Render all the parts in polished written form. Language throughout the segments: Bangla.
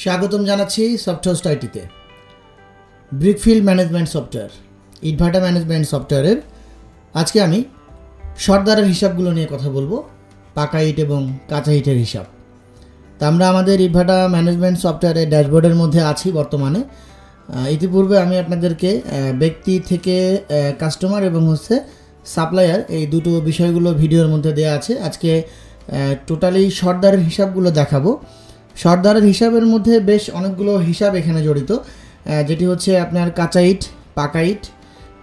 স্বাগতম জানাচ্ছি সফটওয়্যার আইটিতে। ব্রিকফিল্ড ম্যানেজমেন্ট সফটওয়্যার, ইটভাটা ম্যানেজমেন্ট সফটওয়্যারের আজকে আমি সর্দারের হিসাবগুলো নিয়ে কথা বলবো, পাকা ইট এবং কাঁচা ইটের হিসাব। তা আমরা আমাদের ইটভাটা ম্যানেজমেন্ট সফটওয়্যারের ড্যাশবোর্ডের মধ্যে আছি বর্তমানে। ইতিপূর্বে আমি আপনাদেরকে ব্যক্তি থেকে কাস্টমার এবং সাপ্লায়ার এই দুটো বিষয়গুলো ভিডিওর মধ্যে দেওয়া আছে। আজকে টোটালি সর্দারের হিসাবগুলো দেখাবো। সর্দারের হিসাবের মধ্যে বেশ অনেকগুলো হিসাব এখানে জড়িত, যেটি হচ্ছে আপনার কাঁচা ইট, পাকা ইট,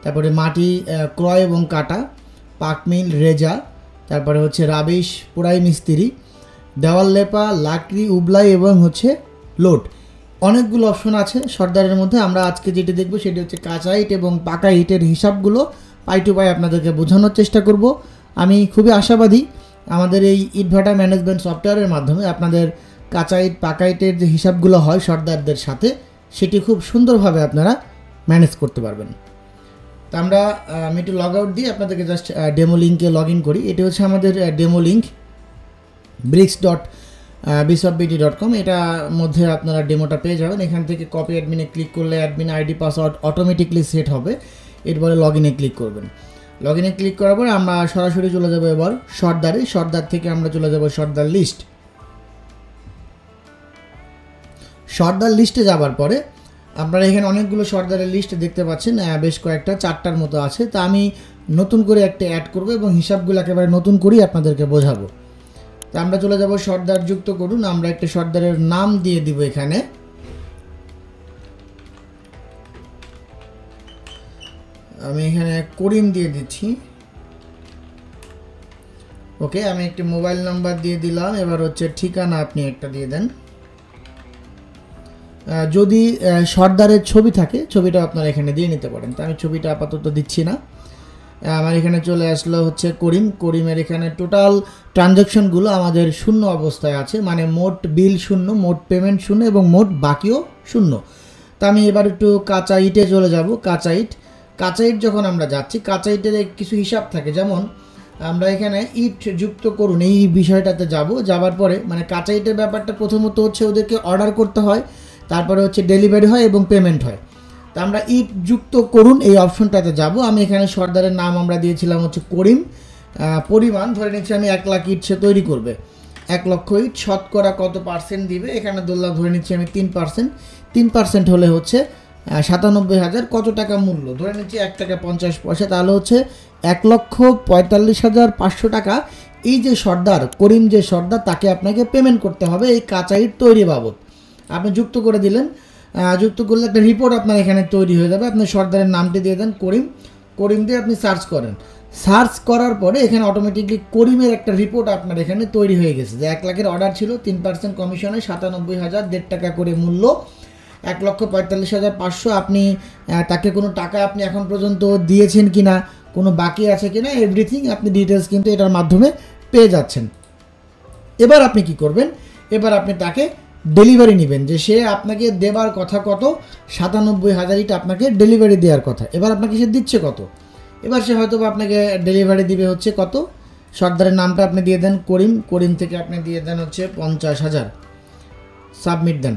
তারপরে মাটি ক্রয় এবং কাটা, পাকমিল, রেজা, তারপরে হচ্ছে রাবিশ, পোড়াই মিস্ত্রি, দেওয়াল লেপা, লাকড়ি, উবলাই এবং লোড। অনেকগুলো অপশন আছে সর্দারের মধ্যে। আমরা আজকে যেটি দেখব সেটি হচ্ছে কাঁচা ইট এবং পাকা ইটের হিসাবগুলো পাই টু পাই আপনাদেরকে বোঝানোর চেষ্টা করব। আমি খুবই আশাবাদী আমাদের এই ইটভাটা ম্যানেজমেন্ট সফটওয়্যারের মাধ্যমে আপনাদের কাঁচা ইট, পাকা ইটের যে হিসাবগুলো হয় সর্দারদের সাথে, সেটি খুব সুন্দরভাবে আপনারা ম্যানেজ করতে পারবেন। তা আমি একটু লগ আউট দিয়ে আপনাদেরকে জাস্ট ডেমো লিঙ্কে লগ ইন করি। এটি হচ্ছে আমাদের ডেমো লিঙ্ক bricks.bsofbt.com। এটার মধ্যে আপনারা ডেমোটা পেয়ে যাবেন। এখান থেকে কপি অ্যাডমিনে ক্লিক করলে admin ID password automatically set হবে। এরপরে লগ ইনে ক্লিক করবেন। লগ ইনে ক্লিক করার পরে আমরা সরাসরি চলে যাব এবার সর্দার থেকে আমরা চলে যাব সর্দার লিস্ট। সর্দার লিস্টে যাবার পরে আপনারা এখানে অনেকগুলো সর্দারের লিস্ট দেখতে পাচ্ছেন, বেশ কয়েকটা, 4টার মতো আছে। তা আমি নতুন করে একটা অ্যাড করব এবং হিসাবগুলো একেবারে নতুন করেই আপনাদেরকে বোঝাবো। তা আমরা চলে যাব সর্দার যুক্ত করুন। আমরা একটা সর্দারের নাম দিয়ে দিব এখানে। আমি এখানে করিম দিয়ে দিচ্ছি। ওকে, আমি একটি মোবাইল নাম্বার দিয়ে দিলাম। এবার ঠিকানা আপনি একটা দিয়ে দেন। যদি সর্দারের ছবি থাকে ছবিটা আপনারা এখানে দিয়ে নিতে পারেন। তো আমি ছবিটা আপাতত দিচ্ছি না। আমার এখানে চলে আসলো করিমের এখানে টোটাল ট্রানজ্যাকশনগুলো আমাদের শূন্য অবস্থায় আছে, মানে মোট বিল শূন্য, মোট পেমেন্ট শূন্য এবং মোট বাকিও শূন্য। তো আমি এবার একটু কাঁচা ইটে চলে যাব। কাঁচা ইট যখন আমরা যাচ্ছি, কাঁচা ইটের কিছু হিসাব থাকে, যেমন আমরা এখানে ইট যুক্ত করুন এই বিষয়টাতে যাবার পরে মানে কাঁচা ইটের ব্যাপারটা প্রথমত ওদেরকে অর্ডার করতে হয়, তারপরে ডেলিভারি হয় এবং পেমেন্ট হয়। তা আমরা ইট যুক্ত করুন এই অপশনটাতে যাব। আমি এখানে সর্দারের নাম আমরা দিয়েছিলাম করিম। পরিমাণ ধরে নিচ্ছি আমি 1 লাখ ইট সে তৈরি করবে। 1 লক্ষ ইট শতকরা কত পার্সেন্ট দিবে, এখানে ধরে নিচ্ছি আমি 3%। 3% হলে 97,000। কত টাকা মূল্য, ধরে নিচ্ছি 1 টাকা 50 পয়সা, তাহলে 1,45,500 টাকা এই যে সর্দার করিম, যে সর্দার, তাকে আপনাকে পেমেন্ট করতে হবে এই কাঁচা ইট তৈরি বাবদ। আপনি যুক্ত করে দিলেন। যুক্ত করলে একটা রিপোর্ট আপনার এখানে তৈরি হয়ে যাবে। আপনি সর্দারের নামটি দিয়ে দেন করিম দিয়ে আপনি সার্চ করেন। সার্চ করার পরে এখানে অটোমেটিকলি করিমের একটা রিপোর্ট আপনার এখানে তৈরি হয়ে গেছে যে 1 লাখের অর্ডার ছিল, 3% কমিশনে 97,000 টাকা করে মূল্য, 1,45,500। আপনি তাকে কোনো টাকা আপনি এখন পর্যন্ত দিয়েছেন কিনা, কোনো বাকি আছে কিনা, এভরিথিং আপনি ডিটেলস কিন্তু এটার মাধ্যমে পেয়ে যাচ্ছেন। এবার আপনি কি করবেন, এবার আপনি তাকে ডেলিভারি নেবেন, যে সে আপনাকে দেবার কথা কত, 97,000 ইট আপনাকে ডেলিভারি দেওয়ার কথা। এবার আপনাকে সে দিচ্ছে কত, এবার সে হয়তো আপনাকে ডেলিভারি দিবে কত, সর্দারের নামটা আপনি দিয়ে দেন করিম থেকে আপনি দিয়ে দেন 50,000, সাবমিট দেন।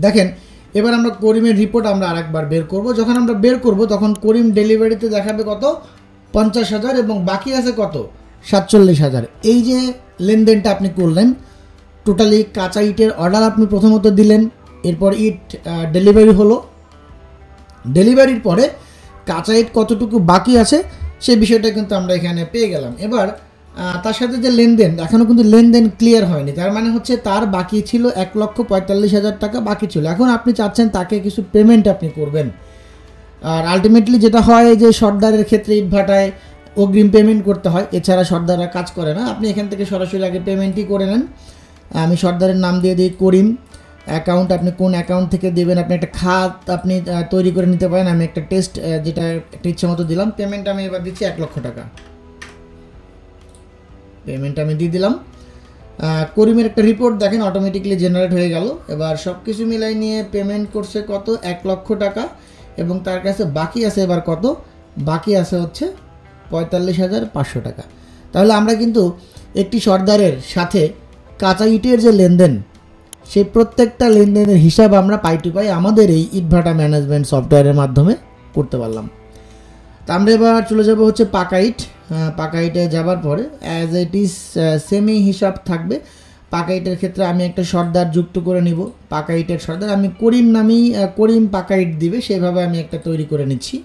দেখেন এবার আমরা করিমের রিপোর্ট আমরা আরেকবার বের করব। যখন আমরা বের করব তখন করিম ডেলিভারিতে দেখাবে কত, 50,000 এবং বাকি আছে কত, 47,000। এই যে লেনদেনটা আপনি করলেন, টোটালি কাঁচা ইটের অর্ডার আপনি প্রথমত দিলেন, এরপর ইট ডেলিভারি হলো, ডেলিভারির পরে কাঁচা ইট কতটুকু বাকি আছে সেই বিষয়টা কিন্তু আমরা এখানে পেয়ে গেলাম। এবার তার সাথে যে লেনদেন, এখনও কিন্তু লেনদেন ক্লিয়ার হয়নি, তার মানে তার বাকি ছিল 1,45,000 টাকা বাকি ছিল। এখন আপনি চাচ্ছেন তাকে কিছু পেমেন্ট আপনি করবেন। আর আলটিমেটলি যেটা হয় যে সর্দারের ক্ষেত্রে ইটভাটায় অগ্রিম পেমেন্ট করতে হয়, এছাড়া সর্দাররা কাজ করে না। আপনি এখান থেকে সরাসরি আগে পেমেন্টই করে নেন। আমি সর্দারের নাম দিয়ে দিই করিম। অ্যাকাউন্ট আপনি কোন অ্যাকাউন্ট থেকে দেবেন, আপনি একটা খাত আপনি তৈরি করে নিতে পারেন। আমি একটা টেস্ট যেটা একটা ইচ্ছে মতো দিলাম। পেমেন্ট আমি এবার দিচ্ছি 1 লক্ষ টাকা। পেমেন্ট আমি দিয়ে দিলাম। করিমের একটা রিপোর্ট দেখেন অটোমেটিকলি জেনারেট হয়ে গেল। এবার সব কিছু মিলাই নিয়ে পেমেন্ট করছে কত, 1 লক্ষ টাকা, এবং তার কাছে বাকি আছে এবার কত, বাকি আছে 45,500 টাকা। তাহলে আমরা কিন্তু একটি সর্দারের সাথে কাঁচা ইটের যে লেনদেন সেই প্রত্যেকটা লেনদেনের হিসাব আমরা পাই টু পাই আমাদের এই ইটভাটা ম্যানেজমেন্ট সফটওয়্যারের মাধ্যমে করতে পারলাম। তা আমরা এবার চলে যাব হচ্ছে পাকাইট। পাকাইটে যাবার পরে অ্যাজ ইট ইজ সেমই হিসাব থাকবে। পাকাইটের ক্ষেত্রে আমি একটা সর্দার যুক্ত করে নিব। পাকাইটের সর্দার আমি করিম নামেই করিম পাকাইট দিবে সেইভাবে আমি একটা তৈরি করে নিচ্ছি।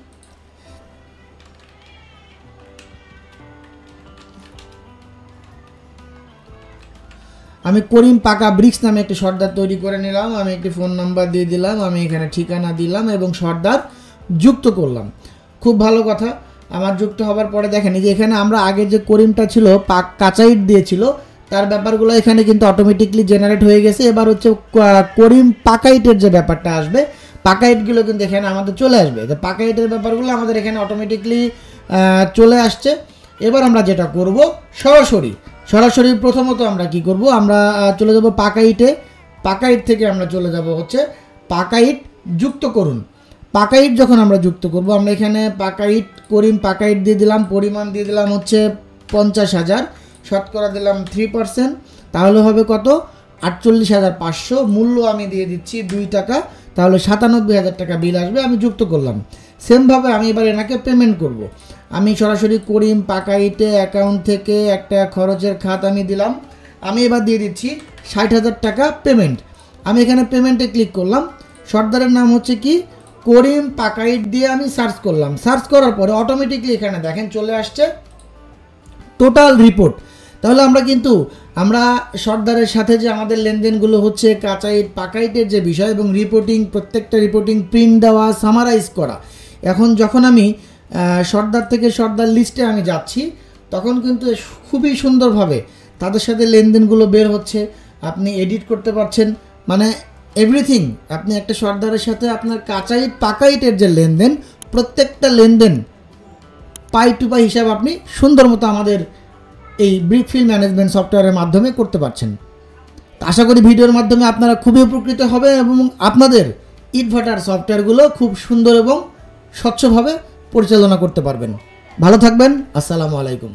আমি করিম পাকা ব্রিক্স নামে একটি সর্দার তৈরি করে নিলাম। আমি একটি ফোন নাম্বার দিয়ে দিলাম, আমি এখানে ঠিকানা দিলাম এবং সর্দার যুক্ত করলাম। খুব ভালো কথা। আমার যুক্ত হবার পরে দেখেন এই যে এখানে আমরা আগে যে করিমটা ছিল কাচাইট দিয়েছিল তার ব্যাপারগুলো এখানে কিন্তু অটোমেটিকলি জেনারেট হয়ে গেছে। এবার হচ্ছে করিম পাকাইটের যে ব্যাপারটা আসবে, পাকাইটগুলো কিন্তু এখানে আমাদের চলে আসবে। তো পাকাইটের ব্যাপারগুলো আমাদের এখানে অটোমেটিকলি চলে আসছে। এবার আমরা যেটা করব সরাসরি প্রথমত আমরা কি করব, আমরা চলে যাব পাকাইটে। পাকাইট থেকে আমরা চলে যাব হচ্ছে পাকাইট যুক্ত করুন। পাকাইট যখন আমরা যুক্ত করব, আমরা এখানে পাকাইট করিম পাকাইট দিয়ে দিলাম, পরিমাণ দিয়ে দিলাম হচ্ছে 50,000, শতকরা দিলাম 3%, তাহলে হবে কত 48,500। মূল্য আমি দিয়ে দিচ্ছি 2 টাকা, তাহলে 97,000 টাকা বিল আসবে। আমি যুক্ত করলাম। সেমভাবে আমি এবার এনাকে পেমেন্ট করব। আমি সরাসরি করিম পাকাইটে অ্যাকাউন্ট থেকে একটা খরচের খাত আমি দিলাম। আমি এবার দিয়ে দিচ্ছি 60,000 টাকা পেমেন্ট। আমি এখানে পেমেন্টে ক্লিক করলাম। সর্দারের নাম হচ্ছে কি করিম পাকাইট দিয়ে আমি সার্চ করলাম। সার্চ করার পরে অটোমেটিকলি এখানে দেখেন চলে আসছে টোটাল রিপোর্ট। তাহলে আমরা সর্দারের সাথে যে আমাদের লেনদেনগুলো হচ্ছে কাচাইট পাকাইটের যে বিষয় এবং রিপোর্টিং, প্রত্যেকটা রিপোর্টিং প্রিন্ট দেওয়া, সামারাইজ করা। এখন যখন আমি সর্দার থেকে সর্দার লিস্টে আমি যাচ্ছি তখন কিন্তু খুবই সুন্দরভাবে তাদের সাথে লেনদেনগুলো বের হচ্ছে। আপনি এডিট করতে পারছেন, মানে এভরিথিং। আপনি একটা সর্দারের সাথে আপনার কাচাইট পাকাইটের যে লেনদেন, প্রত্যেকটা লেনদেন পাই টু পাই হিসাব আপনি সুন্দর মতো আমাদের এই ব্রিকফিল্ড ম্যানেজমেন্ট সফটওয়্যারের মাধ্যমে করতে পারছেন। আশা করি ভিডিওর মাধ্যমে আপনারা খুবই উপকৃত হবে এবং আপনাদের ইটভাটার সফটওয়্যারগুলো খুব সুন্দর এবং স্বচ্ছভাবে পরিচালনা করতে পারবেন। ভালো থাকবেন। আসসালামু আলাইকুম।